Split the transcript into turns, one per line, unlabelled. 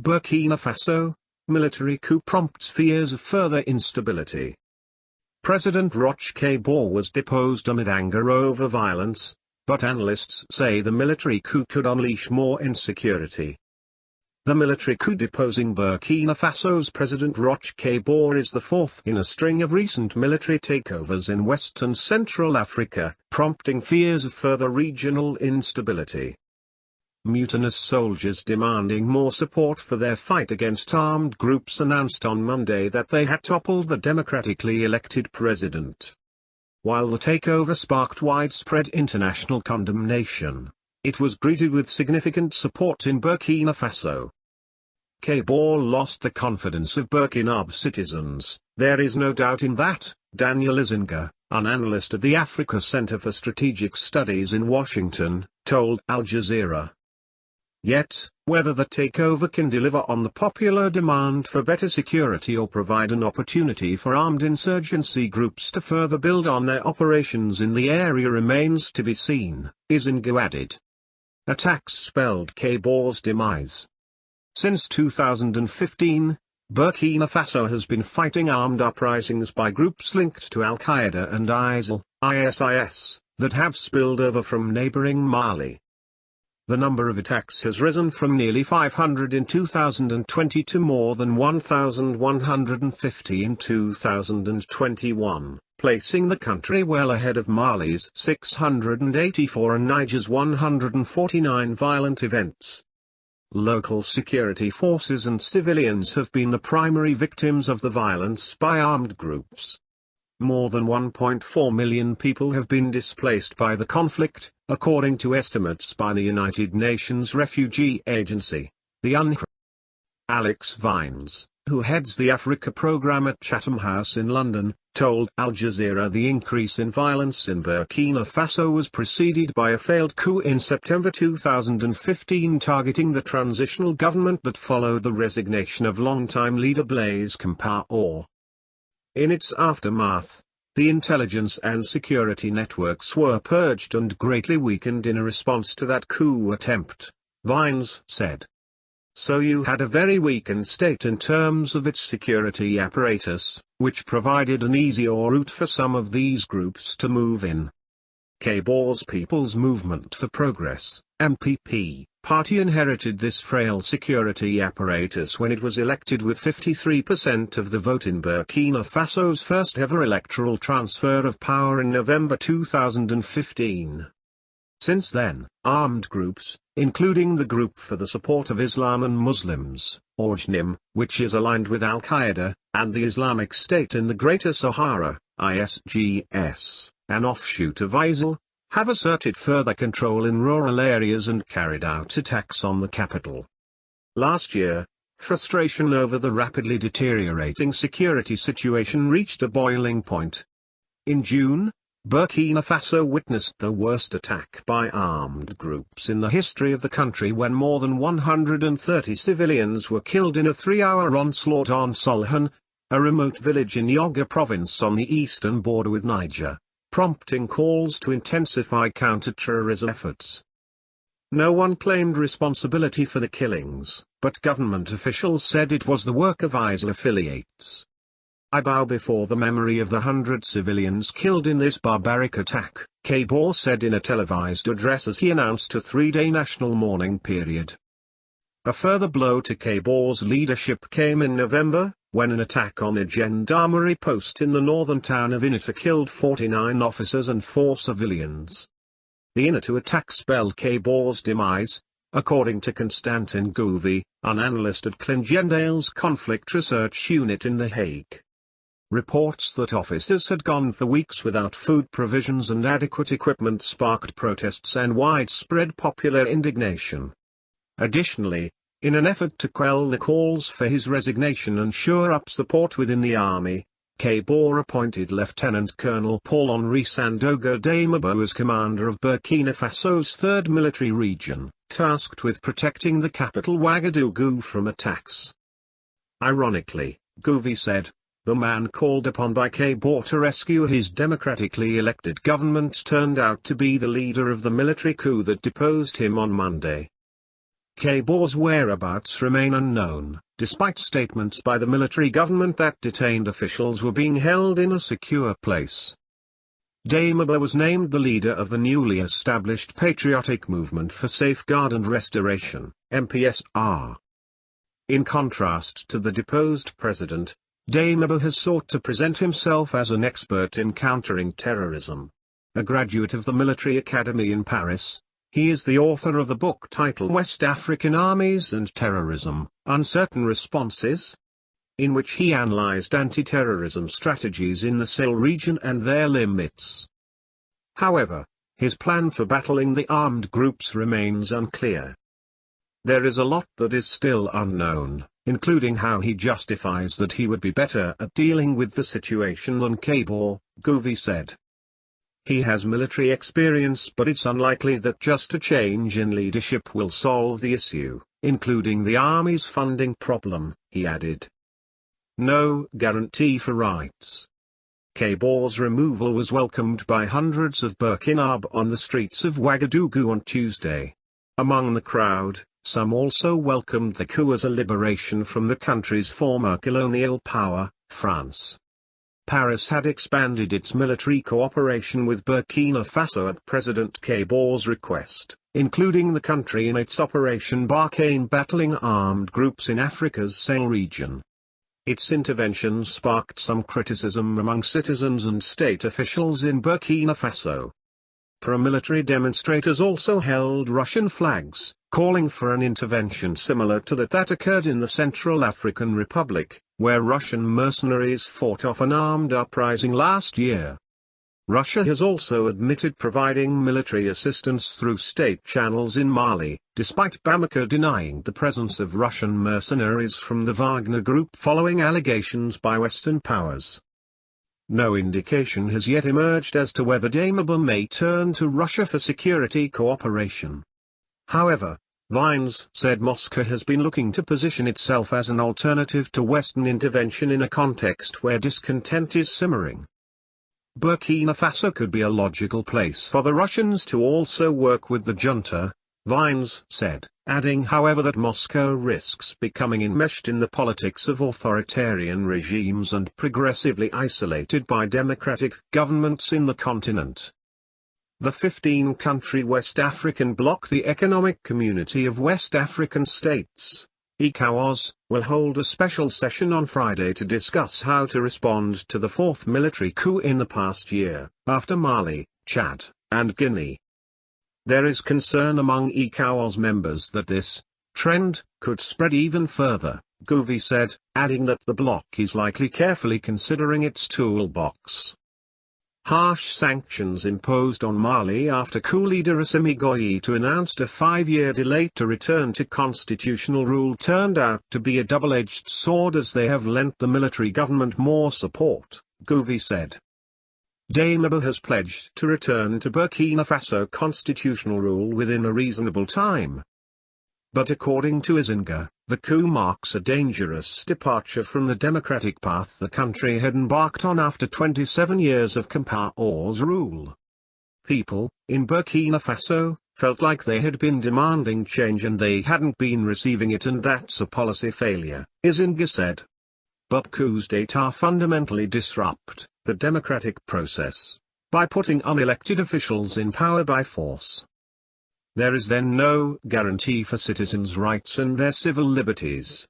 Burkina Faso, military coup prompts fears of further instability. President Roch Kabore was deposed amid anger over violence, but analysts say the military coup could unleash more insecurity. The military coup deposing Burkina Faso's President Roch Kabore is the fourth in a string of recent military takeovers in West and Central Africa, prompting fears of further regional instability. Mutinous soldiers demanding more support for their fight against armed groups announced on Monday that they had toppled the democratically elected president. While the takeover sparked widespread international condemnation, it was greeted with significant support in Burkina Faso. Kabore lost the confidence of Burkinabe citizens, there is no doubt in that, Daniel Izinga, an analyst at the Africa Center for Strategic Studies in Washington, told Al Jazeera. Yet, whether the takeover can deliver on the popular demand for better security or provide an opportunity for armed insurgency groups to further build on their operations in the area remains to be seen, Izinga added. Attacks spelled Kabore's demise. Since 2015, Burkina Faso has been fighting armed uprisings by groups linked to Al-Qaeda and ISIS, that have spilled over from neighboring Mali. The number of attacks has risen from nearly 500 in 2020 to more than 1,150 in 2021, placing the country well ahead of Mali's 684 and Niger's 149 violent events. Local security forces and civilians have been the primary victims of the violence by armed groups. More than 1.4 million people have been displaced by the conflict, according to estimates by the United Nations Refugee Agency, the UNHCR. Alex Vines, who heads the Africa program at Chatham House in London, told Al Jazeera the increase in violence in Burkina Faso was preceded by a failed coup in September 2015 targeting the transitional government that followed the resignation of longtime leader Blaise Compaoré. In its aftermath, the intelligence and security networks were purged and greatly weakened in a response to that coup attempt, Vines said. So you had a very weakened state in terms of its security apparatus, which provided an easier route for some of these groups to move in. Kabore's People's Movement for Progress, MPP, party inherited this frail security apparatus when it was elected with 53% of the vote in Burkina Faso's first ever electoral transfer of power in November 2015. Since then, armed groups, including the Group for the Support of Islam and Muslims, or JNIM, which is aligned with Al-Qaeda, and the Islamic State in the Greater Sahara, ISGS, an offshoot of ISIL, have asserted further control in rural areas and carried out attacks on the capital. Last year, frustration over the rapidly deteriorating security situation reached a boiling point. In June, Burkina Faso witnessed the worst attack by armed groups in the history of the country when more than 130 civilians were killed in a 3-hour onslaught on Solhan, a remote village in Yoga province on the eastern border with Niger, prompting calls to intensify counter-terrorism efforts. No one claimed responsibility for the killings, but government officials said it was the work of ISIL affiliates. I bow before the memory of the 100 civilians killed in this barbaric attack, Kabore said in a televised address as he announced a 3-day national mourning period. A further blow to Kabore's leadership came in November, when an attack on a gendarmerie post in the northern town of Inata killed 49 officers and 4 civilians. The Inata attack spelled Kabore's demise, according to Constantin Gouvi, an analyst at Clingendale's Conflict Research Unit in The Hague. Reports that officers had gone for weeks without food provisions and adequate equipment sparked protests and widespread popular indignation. Additionally, in an effort to quell the calls for his resignation and shore up support within the army, Kabore appointed Lieutenant Colonel Paul-Henri Sandaogo Damibo as commander of Burkina Faso's 3rd military region, tasked with protecting the capital Ouagadougou from attacks. Ironically, Gouvi said, the man called upon by Kabore to rescue his democratically elected government turned out to be the leader of the military coup that deposed him on Monday. Kabore's whereabouts remain unknown, despite statements by the military government that detained officials were being held in a secure place. Kabore was named the leader of the newly established Patriotic Movement for Safeguard and Restoration, MPSR. In contrast to the deposed president, Kabore has sought to present himself as an expert in countering terrorism. A graduate of the Military Academy in Paris, he is the author of the book titled West African Armies and Terrorism, Uncertain Responses, in which he analyzed anti-terrorism strategies in the Sahel region and their limits. However, his plan for battling the armed groups remains unclear. There is a lot that is still unknown, including how he justifies that he would be better at dealing with the situation than Kabore, Coup said. He has military experience, but it's unlikely that just a change in leadership will solve the issue, including the army's funding problem, he added. No guarantee for rights. Kabore's removal was welcomed by hundreds of Burkina on the streets of Ouagadougou on Tuesday. Among the crowd, some also welcomed the coup as a liberation from the country's former colonial power, France. Paris had expanded its military cooperation with Burkina Faso at President Kabore's request, including the country in its Operation Barkhane battling armed groups in Africa's Sahel region. Its intervention sparked some criticism among citizens and state officials in Burkina Faso. Pro-military demonstrators also held Russian flags, calling for an intervention similar to that occurred in the Central African Republic, where Russian mercenaries fought off an armed uprising last year. Russia has also admitted providing military assistance through state channels in Mali, despite Bamako denying the presence of Russian mercenaries from the Wagner Group following allegations by Western powers. No indication has yet emerged as to whether Kabore may turn to Russia for security cooperation. However, Vines said Moscow has been looking to position itself as an alternative to Western intervention in a context where discontent is simmering. Burkina Faso could be a logical place for the Russians to also work with the junta, Vines said, adding however that Moscow risks becoming enmeshed in the politics of authoritarian regimes and progressively isolated by democratic governments in the continent. The 15-country West African bloc, the Economic Community of West African States, ECOWAS, will hold a special session on Friday to discuss how to respond to the fourth military coup in the past year, after Mali, Chad, and Guinea. There is concern among ECOWAS members that this trend could spread even further, Coup said, adding that the bloc is likely carefully considering its toolbox. Harsh sanctions imposed on Mali after coup leader Assimi Goïta announced a 5-year delay to return to constitutional rule turned out to be a double-edged sword as they have lent the military government more support, Coup said. Kabore has pledged to return to Burkina Faso constitutional rule within a reasonable time. But according to Izinga, the coup marks a dangerous departure from the democratic path the country had embarked on after 27 years of Compaorés rule. People, in Burkina Faso, felt like they had been demanding change and they hadn't been receiving it, and that's a policy failure, Izinga said. But coups d'etat fundamentally disrupt the democratic process by putting unelected officials in power by force. There is then no guarantee for citizens' rights and their civil liberties.